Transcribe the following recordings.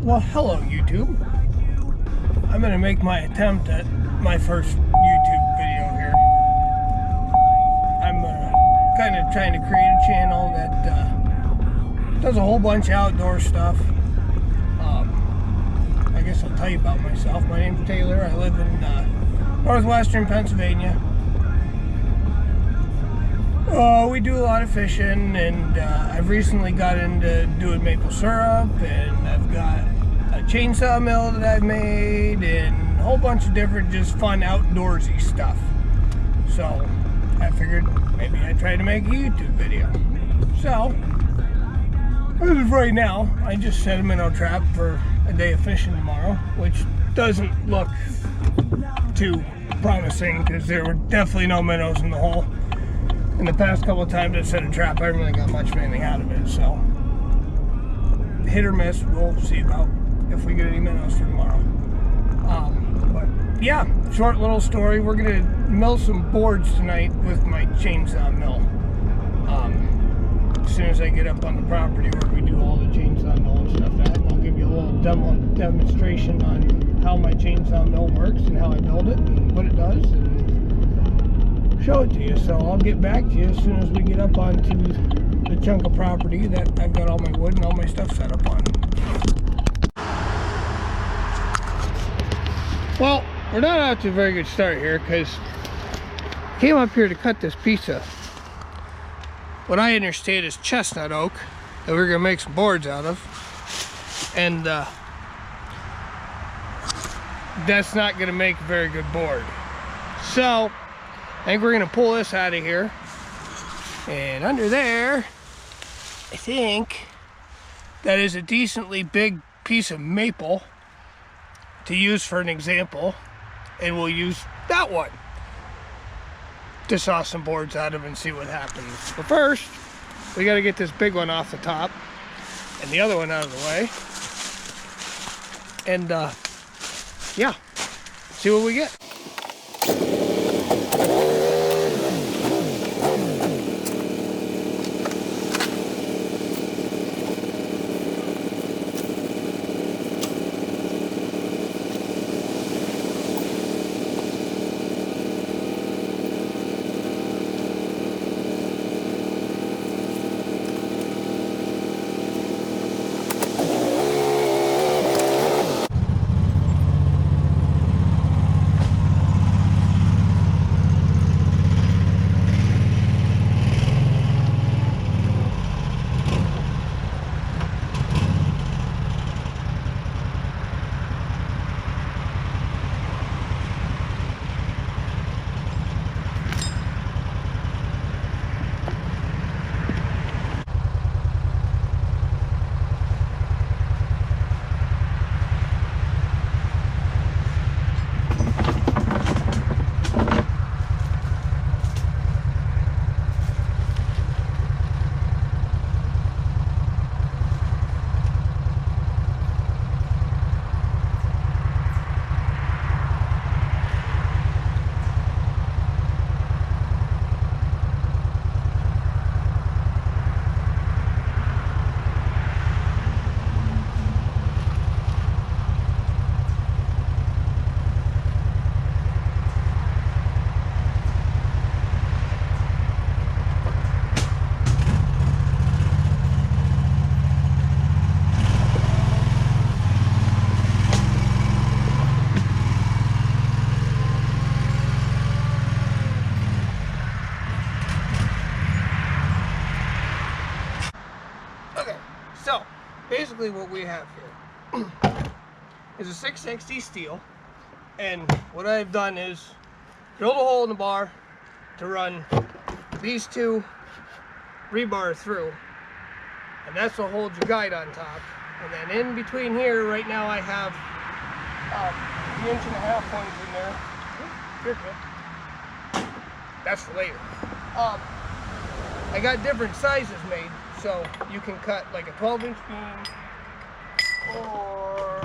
Well, hello YouTube. I'm going to make my attempt at my first YouTube video here. I'm kind of trying to create a channel that does a whole bunch of outdoor stuff. I guess I'll tell you about myself. My name's Taylor. I live in northwestern Pennsylvania. We do a lot of fishing, and I've recently got into doing maple syrup, and I've got a chainsaw mill that I've made, and a whole bunch of different just fun outdoorsy stuff. So I figured maybe I'd try to make a YouTube video. So as of right now, I just set a minnow trap for a day of fishing tomorrow, which doesn't look too promising because there were definitely no minnows in the hole. In the past couple of times I set a trap, I haven't really got much of anything out of it, so hit or miss. We'll see about if we get any minnows for tomorrow. But yeah, short little story. We're gonna mill some boards tonight with my chainsaw mill. As soon as I get up on the property where we do all the chainsaw mill and stuff at, I'll give you a little demonstration on how my chainsaw mill works and how I build it and what it does, and show it to you. So I'll get back to you as soon as we get up onto the chunk of property that I've got all my wood and all my stuff set up on. Well, we're not out to a very good start here because I came up here to cut this piece of what I understand is chestnut oak that we're gonna make some boards out of, and that's not gonna make a very good board. So I think we're gonna pull this out of here, and under there I think that is a decently big piece of maple to use for an example, and we'll use that one to saw some boards out of and see what happens. But first we got to get this big one off the top and the other one out of the way, and yeah, see what we get. So basically what we have here is a 660 steel, and what I've done is drilled a hole in the bar to run these two rebar through, and that's what holds your guide on top. And then in between here right now I have the 1.5 ones in there. Here, kid. That's for later. I got different sizes made, so you can cut like a 12-inch beam, or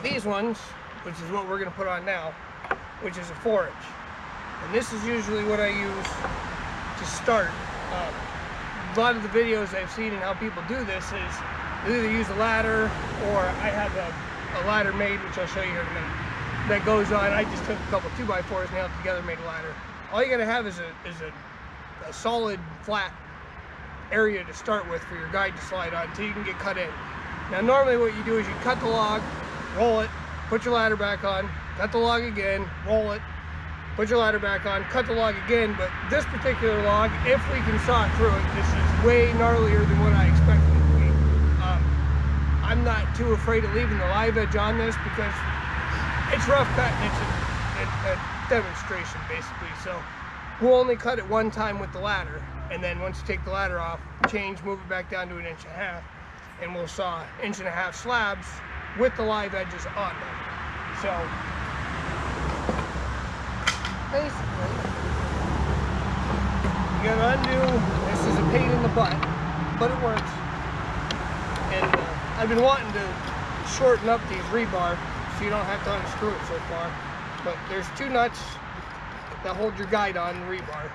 these ones, which is what we're going to put on now, which is a 4-inch. And this is usually what I use to start. A lot of the videos I've seen and how people do this is they either use a ladder, or I have a ladder made, which I'll show you here in a minute, that goes on. I just took a couple 2x4s, nailed it together, made a ladder. All you gotta have is a solid flat area to start with for your guide to slide on until you can get cut in. Now normally what you do is you cut the log, roll it, put your ladder back on, cut the log again, roll it, put your ladder back on, cut the log again. But this particular log, if we can saw through it, this is way gnarlier than what I expected it to be. I'm not too afraid of leaving the live edge on this because it's rough cut and it's a demonstration basically. So we'll only cut it one time with the ladder, and then once you take the ladder off, change, move it back down to 1.5 inches, and we'll saw 1.5 inch slabs with the live edges on them. So basically, you gotta undo. This is a pain in the butt, but it works. And I've been wanting to shorten up these rebar so you don't have to unscrew it so far. But there's 2 nuts that hold your guide on the rebar.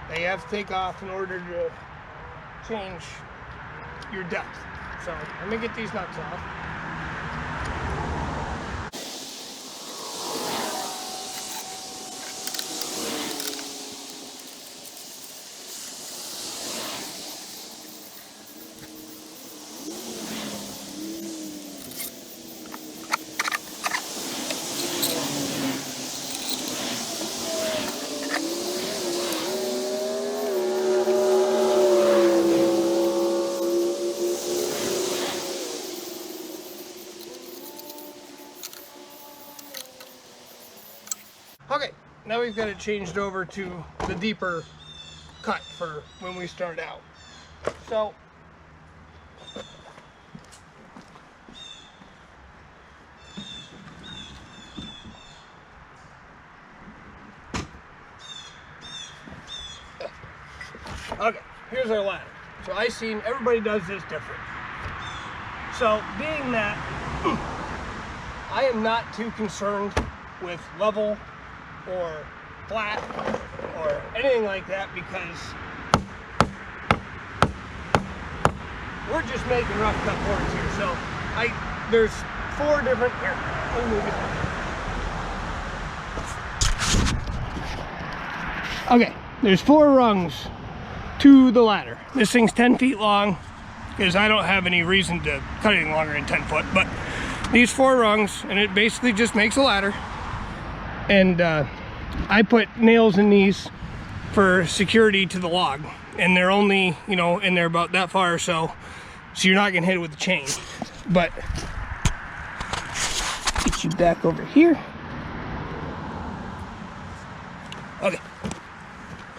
They have to take off in order to change your depth. So let me get these nuts off. Okay, now we've got it changed over to the deeper cut for when we start out. So, okay, here's our ladder. So I seen everybody does this different. So being that I am not too concerned with level or flat or anything like that, because we're just making rough cut boards here. So there's 4 different, here, let me move it. Okay, there's 4 rungs to the ladder. This thing's 10 feet long because I don't have any reason to cut anything longer than 10 foot, but these 4 rungs, and it basically just makes a ladder. And I put nails in these for security to the log, and they're only, you know, in there about that far or so you're not gonna hit it with the chain. But get you back over here. Okay,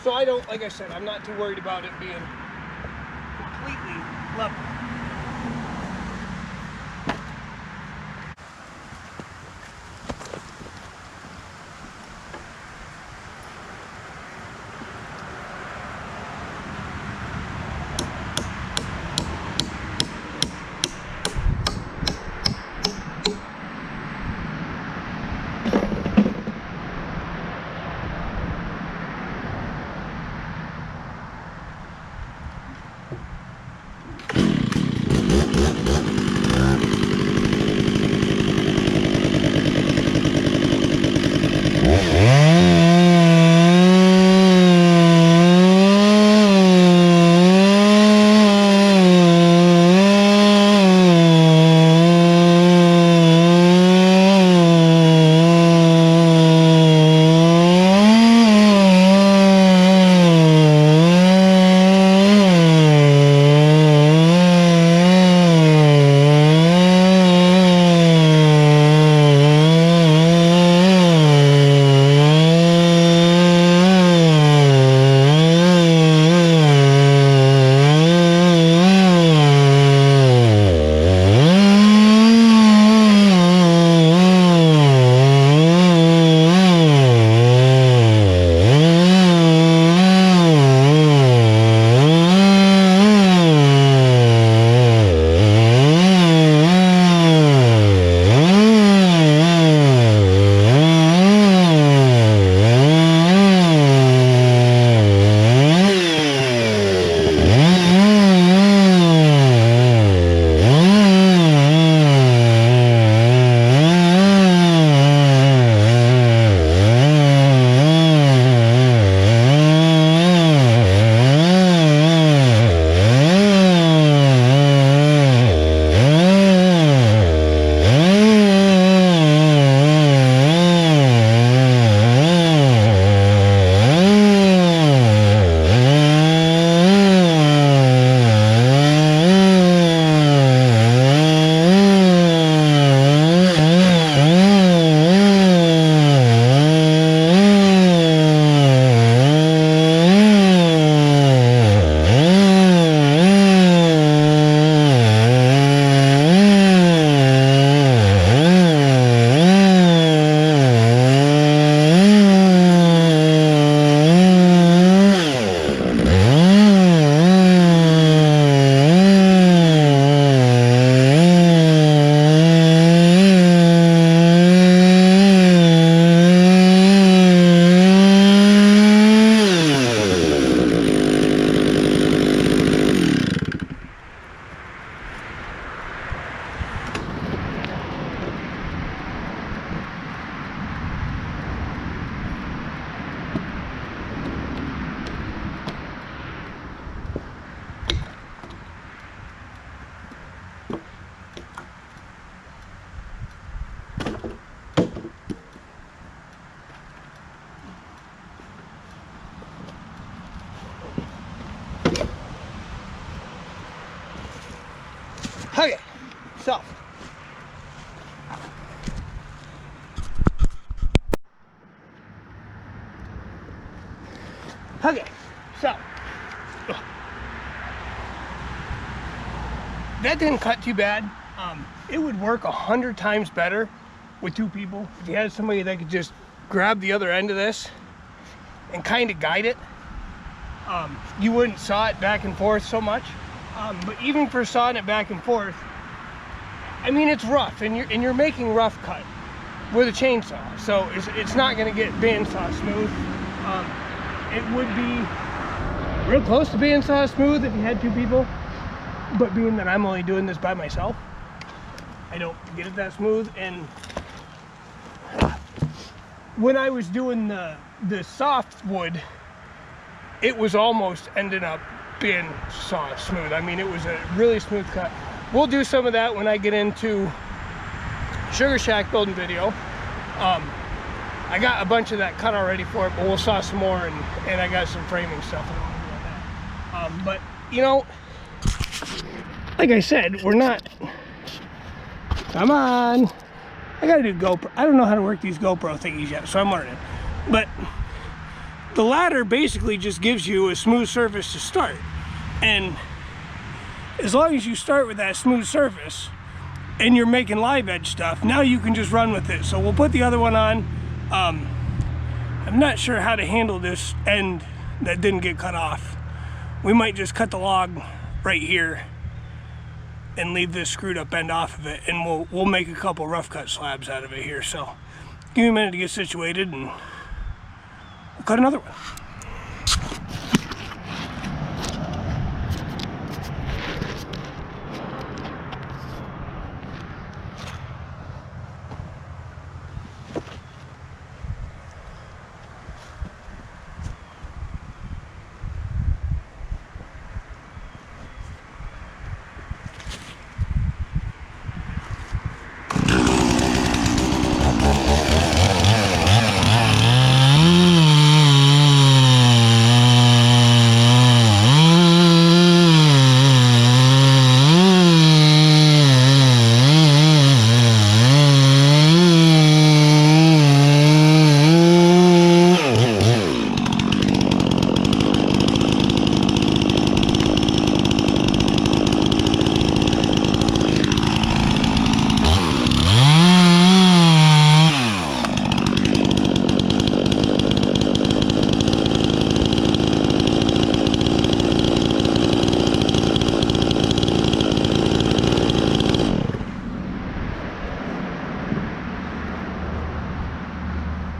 so I don't, like I said, I'm not too worried about it being completely level. itself. Okay, so that didn't cut too bad. It would work 100 times better with 2 people. If you had somebody that could just grab the other end of this and kind of guide it, you wouldn't saw it back and forth so much. But even for sawing it back and forth, I mean, it's rough, and you're making rough cut with a chainsaw, so it's not going to get bandsaw smooth. It would be real close to bandsaw smooth if you had 2 people, but being that I'm only doing this by myself, I don't get it that smooth. And when I was doing the soft wood, it was almost ended up being saw smooth. I mean, it was a really smooth cut. We'll do some of that when I get into Sugar Shack building video. I got a bunch of that cut already for it, but we'll saw some more, and I got some framing stuff I want to do on that. But you know, like I said, we're not. Come on, I gotta do GoPro. I don't know how to work these GoPro thingies yet, so I'm learning. But the ladder basically just gives you a smooth surface to start, and as long as you start with that smooth surface and you're making live edge stuff, now you can just run with it. So we'll put the other one on. I'm not sure how to handle this end that didn't get cut off. We might just cut the log right here and leave this screwed up end off of it, and we'll make a couple rough cut slabs out of it here. So give me a minute to get situated, and we'll cut another one.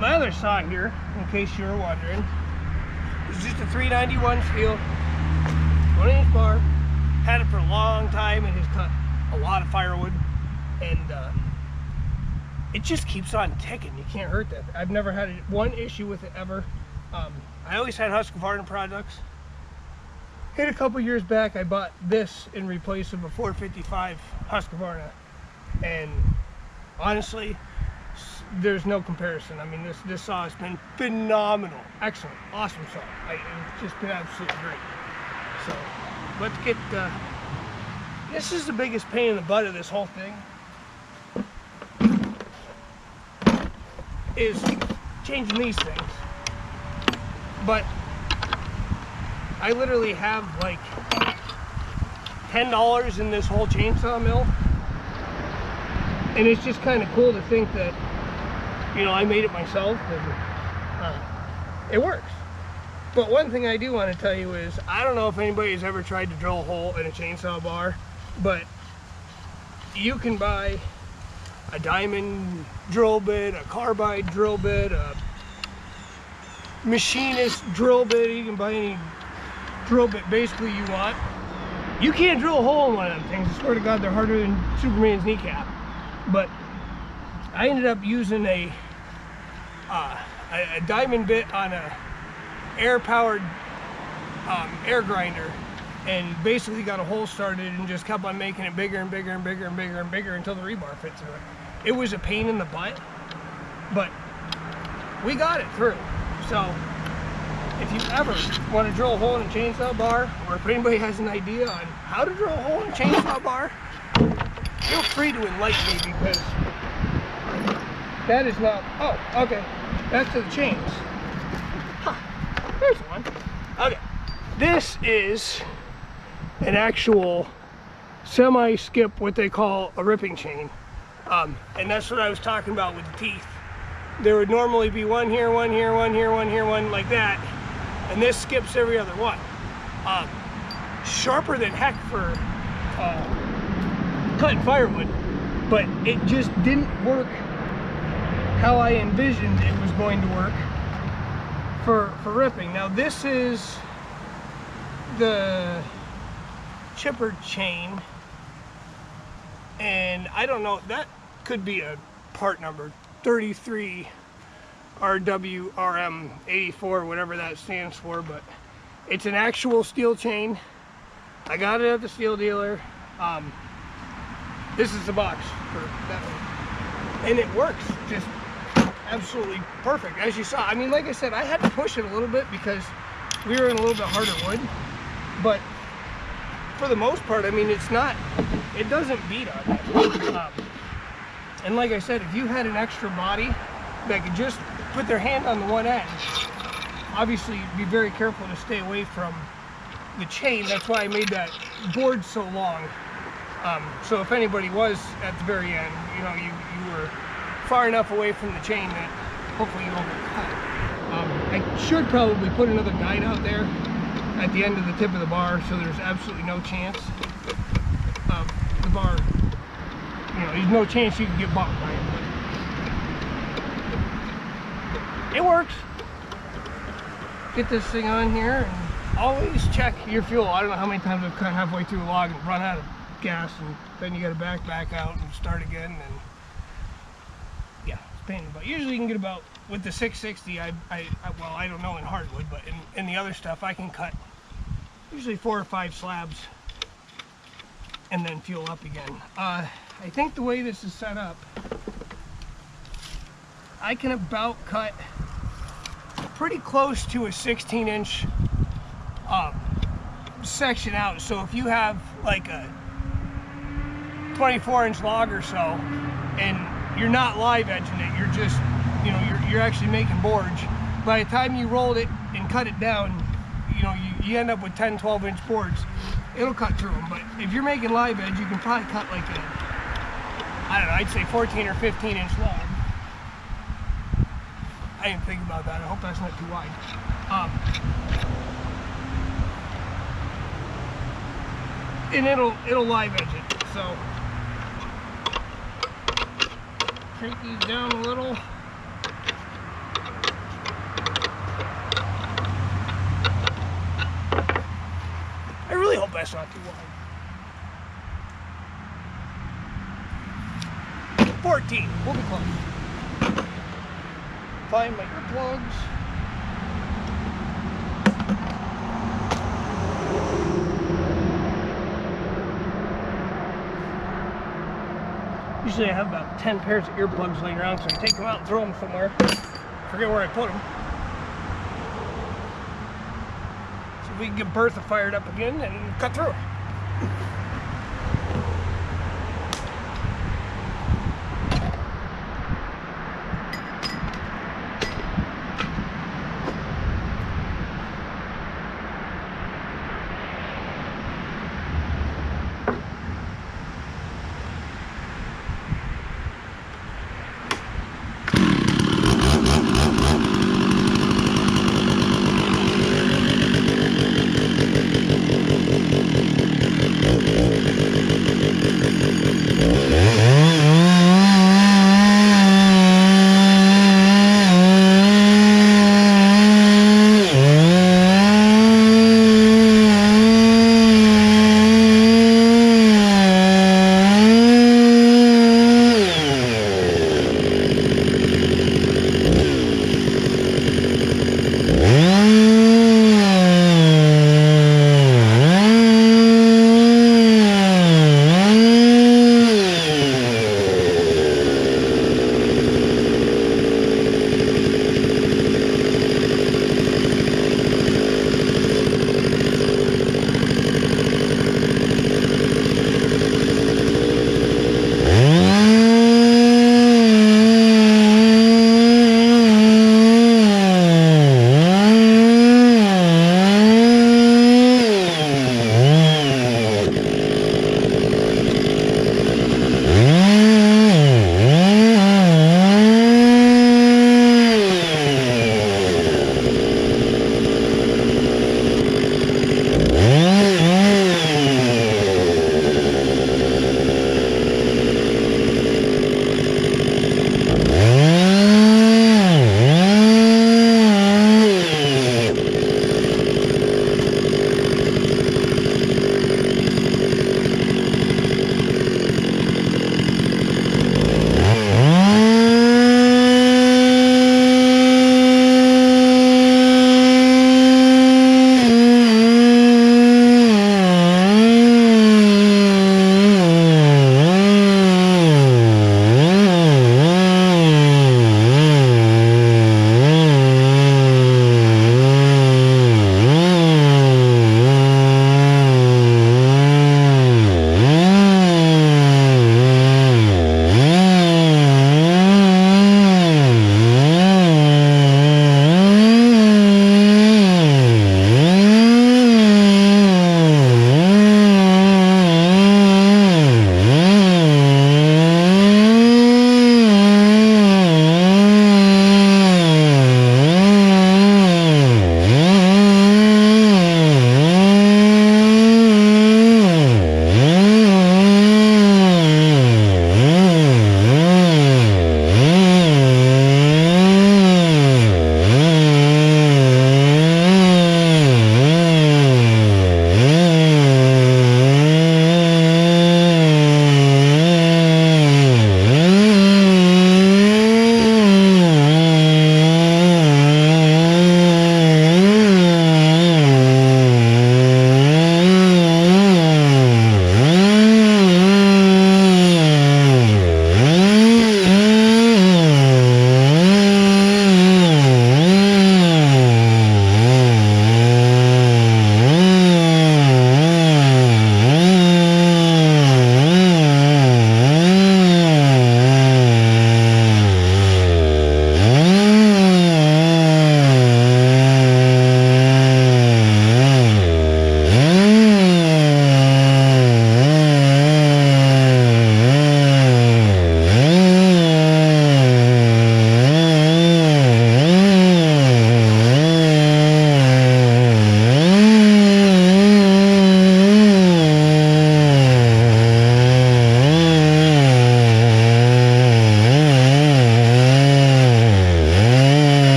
My other saw here, in case you were wondering, is just a 391 steel, 1-inch bar. Had it for a long time and has cut a lot of firewood, and it just keeps on ticking. You can't hurt that. I've never had one issue with it ever. I always had Husqvarna products. And a couple years back, I bought this in replace of a 455 Husqvarna, and honestly, there's no comparison. I mean, this saw has been phenomenal, excellent, awesome saw. It's just been absolutely great. So let's get. This is the biggest pain in the butt of this whole thing. Is changing these things. But I literally have like $10 in this whole chainsaw mill, and it's just kind of cool to think that, you know, I made it myself, and it works. But one thing I do want to tell you is, I don't know if anybody's ever tried to drill a hole in a chainsaw bar, but you can buy a diamond drill bit, a carbide drill bit, a machinist drill bit. You can buy any drill bit basically you want. You can't drill a hole in one of them things. I swear to God, they're harder than Superman's kneecap. But I ended up using a diamond bit on a air-powered air grinder, and basically got a hole started and just kept on making it bigger and bigger and bigger and bigger and bigger until the rebar fits in it. It was a pain in the butt, but we got it through. So if you ever want to drill a hole in a chainsaw bar, or if anybody has an idea on how to drill a hole in a chainsaw bar, feel free to enlighten me, because that is not, oh, okay, back to the chains. Huh, there's one. Okay, this is an actual semi-skip, what they call a ripping chain. And that's what I was talking about with the teeth. There would normally be one here, one here, one here, one here, one like that. And this skips every other one. Sharper than heck for cutting firewood, but it just didn't work how I envisioned it was going to work for ripping. Now this is the chipper chain, and I don't know, that could be a part number 33 RWRM 84, whatever that stands for, but it's an actual steel chain. I got it at the steel dealer. This is the box for that one, and it works just absolutely perfect, as you saw. I mean, like I said, I had to push it a little bit because we were in a little bit harder wood, but for the most part, I mean, it doesn't beat on that. And like I said, if you had an extra body that could just put their hand on the one end, obviously be very careful to stay away from the chain. That's why I made that board so long. So if anybody was at the very end, you know, you were far enough away from the chain that hopefully you won't get cut. I should probably put another guide out there at the end of the tip of the bar, so there's absolutely no chance of the bar, you know, there's no chance you can get bopped by it. It works. Get this thing on here, and always check your fuel. I don't know how many times I've cut halfway through a log and run out of gas, and then you got to back out and start again, and yeah, it's a pain in the butt. Usually you can get about, with the 660, well, I don't know in hardwood, but in the other stuff, I can cut usually 4 or 5 slabs and then fuel up again. I think the way this is set up, I can about cut pretty close to a 16-inch section out. So if you have like a 24-inch log or so, and you're not live edging it, you're just, you know, you're actually making boards. By the time you rolled it and cut it down, you know, you end up with 10, 12-inch boards. It'll cut through them. But if you're making live edge, you can probably cut like a, I don't know, I'd say 14 or 15-inch log. I didn't think about that. I hope that's not too wide. And it'll live edge it. So crank these down a little. I really hope that's not too wide. 14. We'll be close. Find my earplugs. Usually I have about 10 pairs of earplugs laying around, so I take them out and throw them somewhere. Forget where I put them. So we can get Bertha fired up again and cut through it.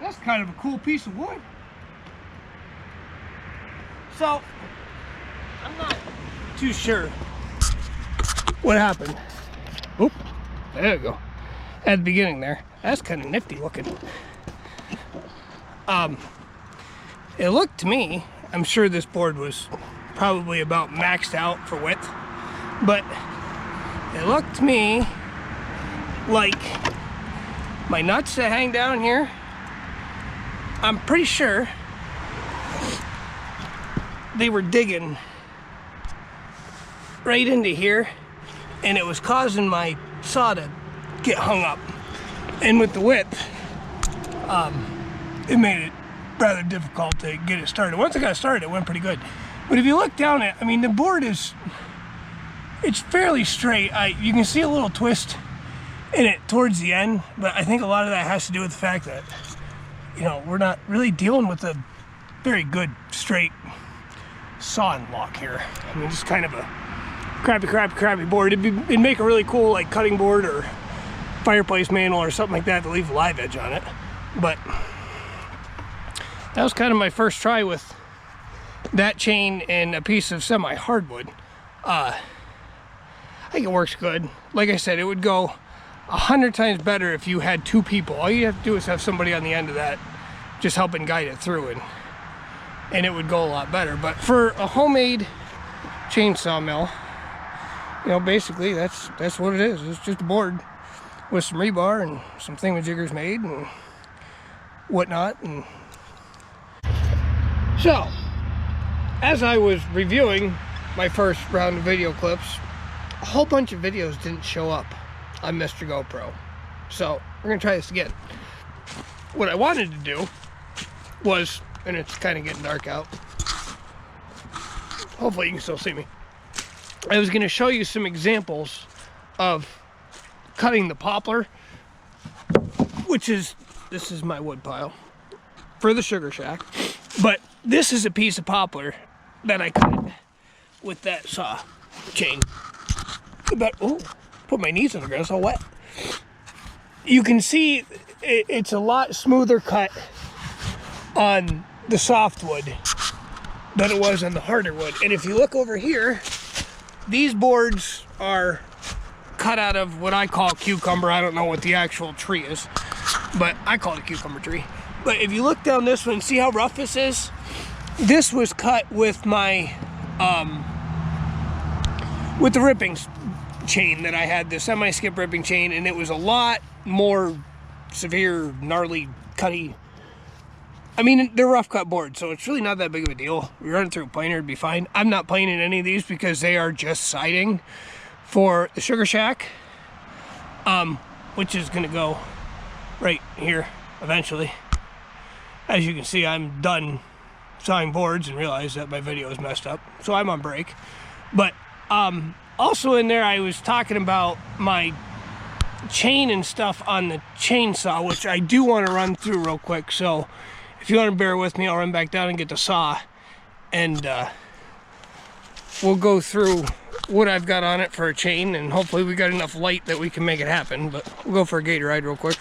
That's kind of a cool piece of wood. So, I'm not too sure what happened. Oop, there we go. At the beginning there. That's kind of nifty looking. It looked to me, I'm sure this board was probably about maxed out for width, but it looked to me like my nuts that hang down here, I'm pretty sure they were digging right into here, and it was causing my saw to get hung up. And with the width, it made it rather difficult to get it started. Once I got started, it went pretty good. But if you look down at, I mean, the board is, it's fairly straight. You can see a little twist in it towards the end, but I think a lot of that has to do with the fact that, you know, we're not really dealing with a very good straight saw and lock here. I mean, just kind of a crappy board. It'd make a really cool, like, cutting board or fireplace mantle or something like that to leave a live edge on it. But that was kind of my first try with that chain and a piece of semi-hardwood. I think it works good. Like I said, it would go 100 times better if you had two people. All you have to do is have somebody on the end of that just helping guide it through, and it would go a lot better. But for a homemade chainsaw mill, you know, basically that's what it is. It's just a board with some rebar and some thingamajiggers made and whatnot. And so, as I was reviewing my first round of video clips, a whole bunch of videos didn't show up on Mr. GoPro. So we're gonna try this again. What I wanted to do was, and it's kind of getting dark out, hopefully you can still see me, I was gonna show you some examples of cutting the poplar, which is, this is my wood pile for the sugar shack, but this is a piece of poplar that I cut with that saw chain. But, oh, put my knees on the ground, it's all wet. You can see it's a lot smoother cut on the softwood than it was on the harder wood. And if you look over here, these boards are cut out of what I call cucumber. I don't know what the actual tree is, but I call it a cucumber tree. But if you look down this one, see how rough this is? This was cut with my, with the ripping chain that I had, the semi-skip ripping chain, and it was a lot more severe, gnarly, cutty. I mean, they're rough cut boards, so it's really not that big of a deal. We run it through a planer, it'd be fine. I'm not planing any of these because they are just siding for the sugar shack, which is gonna go right here eventually. As you can see, I'm done sawing boards and realize that my video is messed up, so I'm on break. But also in there, I was talking about my chain and stuff on the chainsaw, which I do want to run through real quick. So if you want to bear with me, I'll run back down and get the saw, and we'll go through what I've got on it for a chain, and hopefully we got enough light that we can make it happen. But we'll go for a gator ride real quick.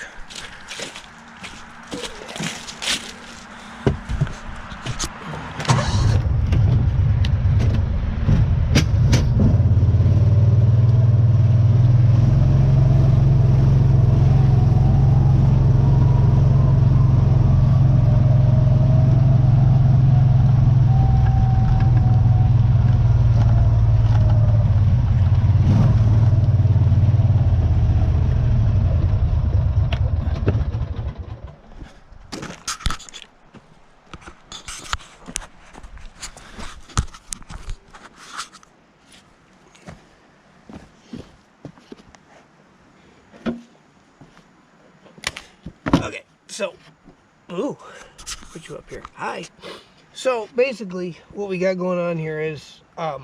Okay, so, ooh, put you up here. Hi. So basically, what we got going on here is, I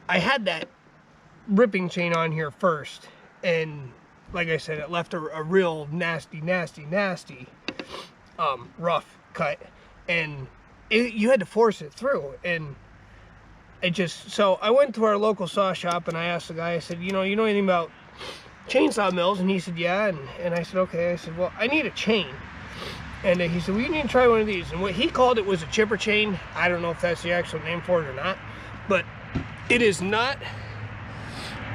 had that ripping chain on here first, and like I said, it left a real nasty, rough cut, and you had to force it through, and it just, so I went to our local saw shop, and I asked the guy, I said, you know anything about chainsaw mills? And he said, yeah. And I said, okay. I said, well, I need a chain. And he said, well, you need to try one of these. And what he called it was a chipper chain. I don't know if that's the actual name for it or not, but it is not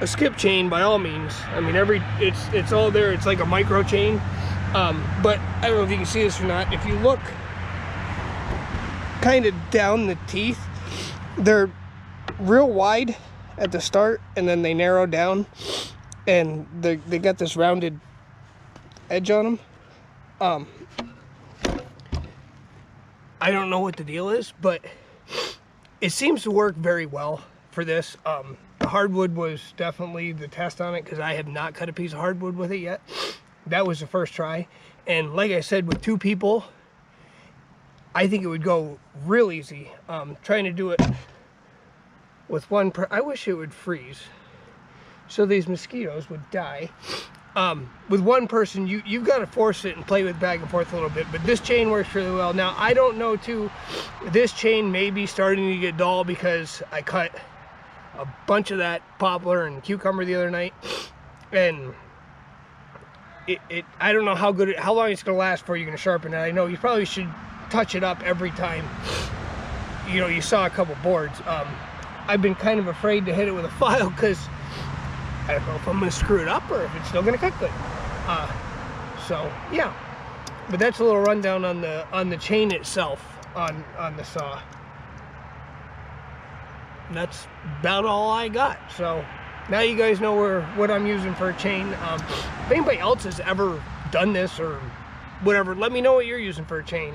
a skip chain by all means. I mean, it's all there. It's like a micro chain. But I don't know if you can see this or not. If you look kind of down the teeth, they're real wide at the start, and then they narrow down, and they got this rounded edge on them. I don't know what the deal is, but it seems to work very well for this. The hardwood was definitely the test on it, because I have not cut a piece of hardwood with it yet. That was the first try, and like I said, with 2 people, I think it would go real easy. Trying to do it with one I wish it would freeze so these mosquitoes would die. With one person, you've got to force it and play with back and forth a little bit, but this chain works really well. Now, I don't know too, this chain may be starting to get dull because I cut a bunch of that poplar and cucumber the other night, and I don't know how long it's going to last before you're going to sharpen it. I know you probably should touch it up every time, you know, you saw a couple boards. I've been kind of afraid to hit it with a file because I don't know if I'm going to screw it up or if it's still going to cut good. So yeah, but that's a little rundown on the chain itself on the saw. And that's about all I got. So now you guys know what I'm using for a chain. If anybody else has ever done this or whatever, let me know what you're using for a chain.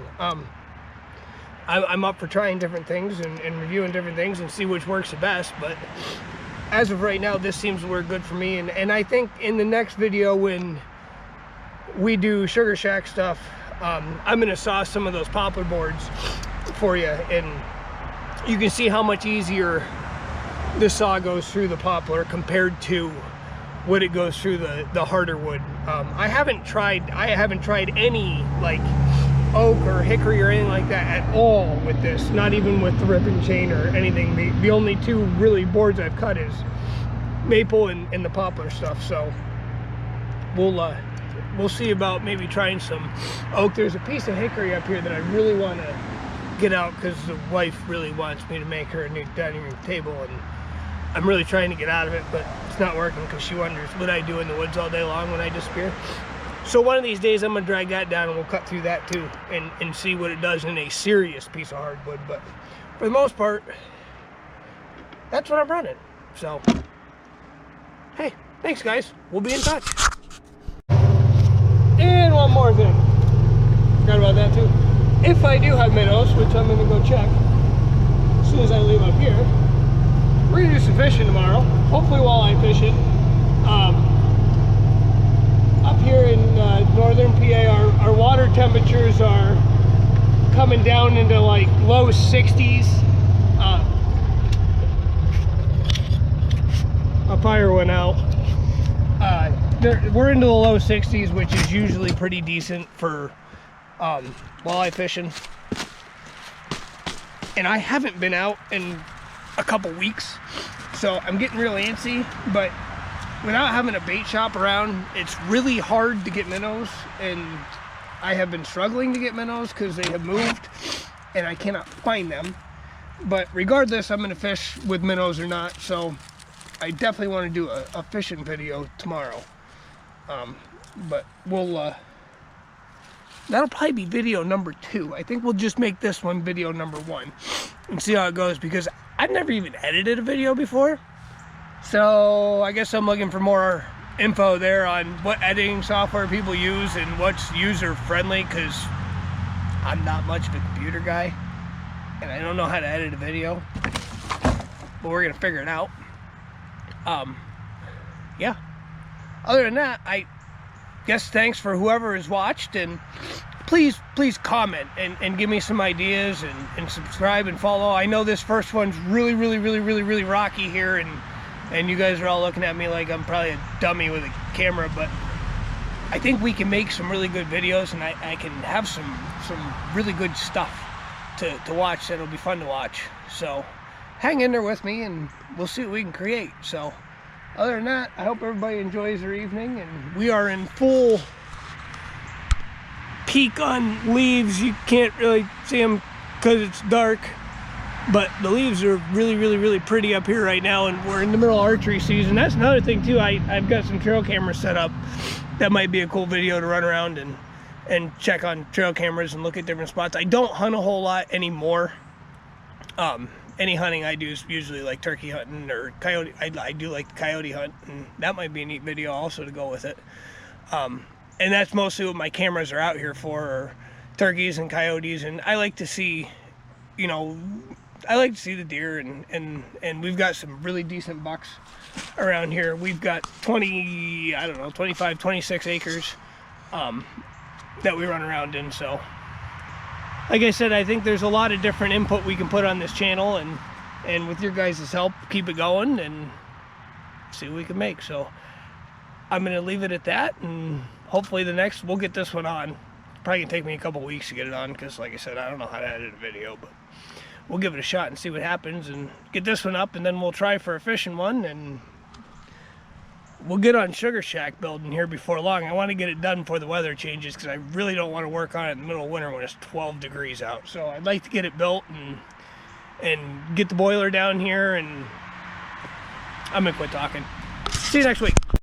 I'm up for trying different things and reviewing different things and see which works the best, but as of right now, this seems to work good for me. And I think in the next video, when we do Sugar Shack stuff, I'm gonna saw some of those poplar boards for you, and you can see how much easier the saw goes through the poplar compared to what it goes through the harder wood. I haven't tried any like oak or hickory or anything like that at all with this, not even with the ribbon chain or anything. The only 2 really boards I've cut is maple and the poplar stuff. So we'll see about maybe trying some oak. There's a piece of hickory up here that I really want to get out because the wife really wants me to make her a new dining room table, and I'm really trying to get out of it, but it's not working because she wonders what I do in the woods all day long when I disappear. So one of these days I'm gonna drag that down and we'll cut through that too and see what it does in a serious piece of hardwood. But for the most part, that's what I'm running. So hey, thanks guys, we'll be in touch. And one more thing, forgot about that too. If I do have minnows, which I'm gonna go check as soon as I leave up here, we're gonna do some fishing tomorrow, hopefully walleye fishing. Up here in northern PA, our water temperatures are coming down into like low 60s. A fire went out. We're into the low 60s, which is usually pretty decent for walleye fishing. And I haven't been out in a couple weeks, so I'm getting real antsy, but without having a bait shop around, it's really hard to get minnows, and I have been struggling to get minnows because they have moved and I cannot find them. But regardless, I'm going to fish with minnows or not, so I definitely want to do a fishing video tomorrow. But we'll that'll probably be video number 2. I think we'll just make this one video number 1 and see how it goes, because I've never even edited a video before. So I guess I'm looking for more info there on what editing software people use and what's user friendly, because I'm not much of a computer guy and I don't know how to edit a video, but we're gonna figure it out. Yeah, other than that, I guess thanks for whoever has watched, and please comment and give me some ideas, and subscribe and follow. I know this first one's really rocky here, and you guys are all looking at me like I'm probably a dummy with a camera, but I think we can make some really good videos, and I can have some really good stuff to watch that'll be fun to watch. So hang in there with me and we'll see what we can create. So other than that, I hope everybody enjoys their evening, and we are in full PA peek on leaves. You can't really see them because it's dark, but the leaves are really pretty up here right now, and we're in the middle of archery season. That's another thing too. I've got some trail cameras set up. That might be a cool video to run around and check on trail cameras and look at different spots. I don't hunt a whole lot anymore. Any hunting I do is usually like turkey hunting or coyote. I do like coyote hunt, and that might be a neat video also to go with it. And that's mostly what my cameras are out here for, are turkeys and coyotes. And I like to see, you know, I like to see the deer, and we've got some really decent bucks around here. We've got 25, 26 acres that we run around in. So like I said, I think there's a lot of different input we can put on this channel, and with your guys' help, keep it going and see what we can make. So I'm going to leave it at that, and hopefully we'll get this one on. Probably gonna take me a couple weeks to get it on, because like I said, I don't know how to edit a video, but we'll give it a shot and see what happens and get this one up, and then we'll try for a fishing one, and we'll get on Sugar Shack building here before long. I want to get it done before the weather changes, because I really don't want to work on it in the middle of winter when it's 12 degrees out. So I'd like to get it built and get the boiler down here, and I'm gonna quit talking. See you next week.